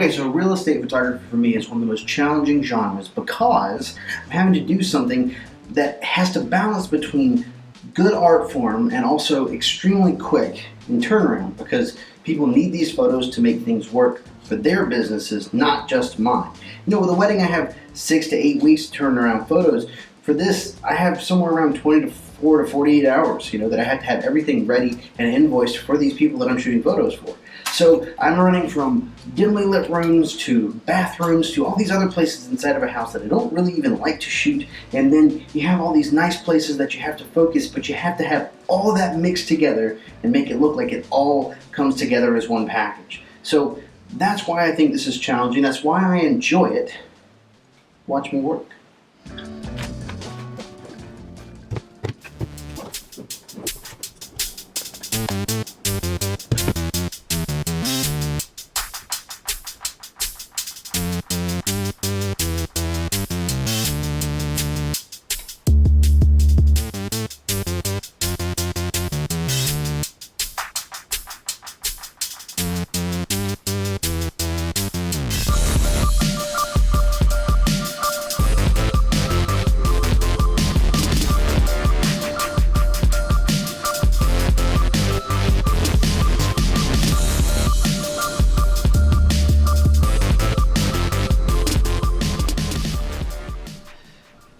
Okay, so real estate photography for me is one of the most challenging genres because I'm having to do something that has to balance between good art form and also extremely quick in turnaround because people need these photos to make things work for their businesses, not just mine. You know, with a wedding, I have 6 to 8 weeks to turn around photos. For this, I have somewhere around 24 to 48 hours, that I have to have everything ready and invoiced for these people that I'm shooting photos for. So I'm running from dimly lit rooms to bathrooms to all these other places inside of a house that I don't really even like to shoot. And then you have all these nice places that you have to focus, but you have to have all of that mixed together and make it look like it all comes together as one package. So that's why I think this is challenging. That's why I enjoy it. Watch me work.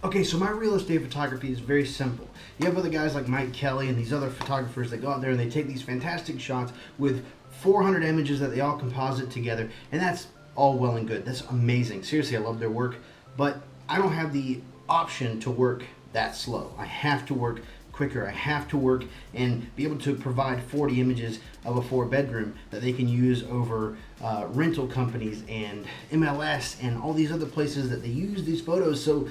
Okay, so my real estate photography is very simple. You have other guys like Mike Kelly and these other photographers that go out there and they take these fantastic shots with 400 images that they all composite together, and that's all well and good. That's amazing. Seriously, I love their work, but I don't have the option to work that slow. I have to work quicker. I have to work and be able to provide 40 images of a 4-bedroom that they can use over rental companies and MLS and all these other places that they use these photos. So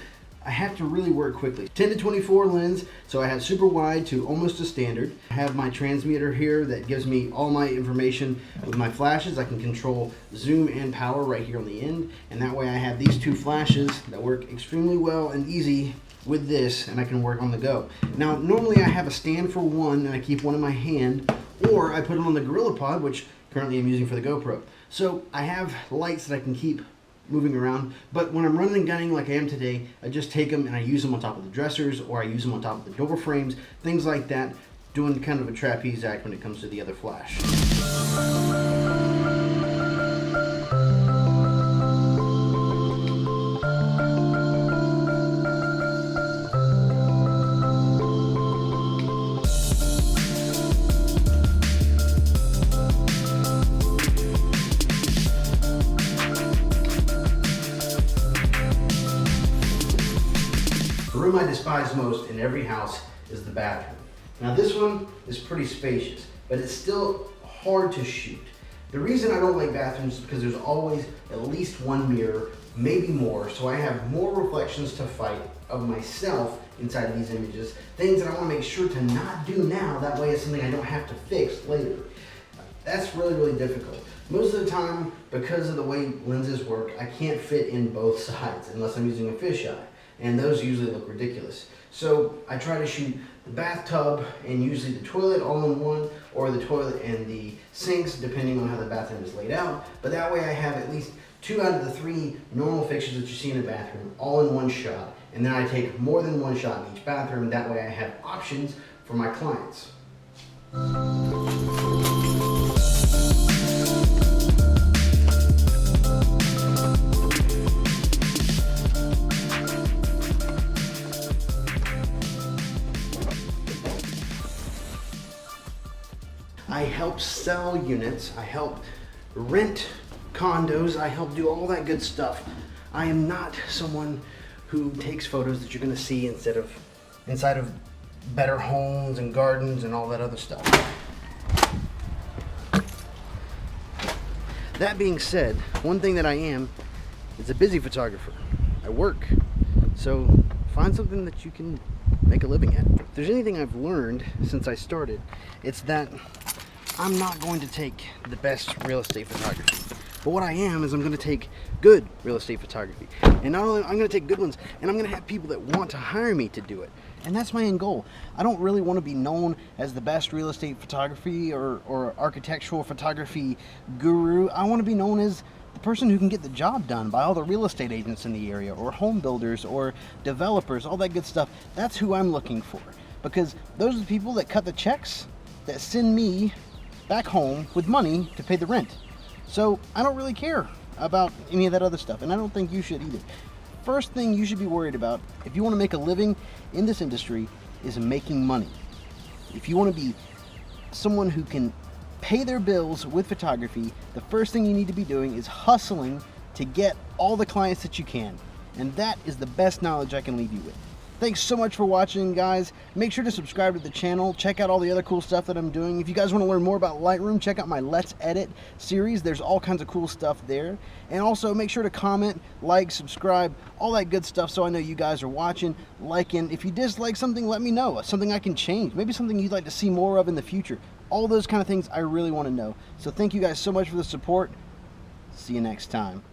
I have to really work quickly. 10 to 24 lens, so I have super wide to almost a standard. I have my transmitter here that gives me all my information with my flashes. I can control zoom and power right here on the end, and that way I have these two flashes that work extremely well and easy with this, and I can work on the go. Now, normally I have a stand for one, and I keep one in my hand, or I put it on the GorillaPod, which currently I'm using for the GoPro. So I have lights that I can keep moving around, but when I'm running and gunning like I am today, I just take them and I use them on top of the dressers, or I use them on top of the door frames, things like that, doing kind of a trapeze act when it comes to the other flash. The room I despise most in every house is the bathroom. Now this one is pretty spacious, but it's still hard to shoot. The reason I don't like bathrooms is because there's always at least one mirror, maybe more, so I have more reflections to fight of myself inside of these images, things that I want to make sure to not do now, that way it's something I don't have to fix later. That's really, really difficult. Most of the time, because of the way lenses work, I can't fit in both sides unless I'm using a fisheye, and those usually look ridiculous. So I try to shoot the bathtub and usually the toilet all in one, or the toilet and the sinks, depending on how the bathroom is laid out. But that way I have at least 2 out of the 3 normal fixtures that you see in a bathroom all in one shot. And then I take more than one shot in each bathroom. That way I have options for my clients. I help sell units, I help rent condos, I help do all that good stuff. I am not someone who takes photos that you're gonna see inside of better homes and gardens and all that other stuff. That being said, one thing that I am is a busy photographer. I work, so find something that you can make a living at. If there's anything I've learned since I started, it's that I'm not going to take the best real estate photography. But what I am is I'm going to take good real estate photography. And not only I'm going to take good ones, and I'm going to have people that want to hire me to do it. And that's my end goal. I don't really want to be known as the best real estate photography or architectural photography guru. I want to be known as the person who can get the job done by all the real estate agents in the area, or home builders, or developers, all that good stuff. That's who I'm looking for, because those are the people that cut the checks that send me back home with money to pay the rent. So I don't really care about any of that other stuff, and I don't think you should either. First thing you should be worried about if you want to make a living in this industry is making money. If you want to be someone who can pay their bills with photography, the first thing you need to be doing is hustling to get all the clients that you can. And that is the best knowledge I can leave you with. Thanks so much for watching, guys. Make sure to subscribe to the channel. Check out all the other cool stuff that I'm doing. If you guys want to learn more about Lightroom, check out my Let's Edit series. There's all kinds of cool stuff there. And also make sure to comment, like, subscribe, all that good stuff, so I know you guys are watching, liking. If you dislike something, let me know. Something I can change. Maybe something you'd like to see more of in the future. All those kind of things I really want to know. So thank you guys so much for the support. See you next time.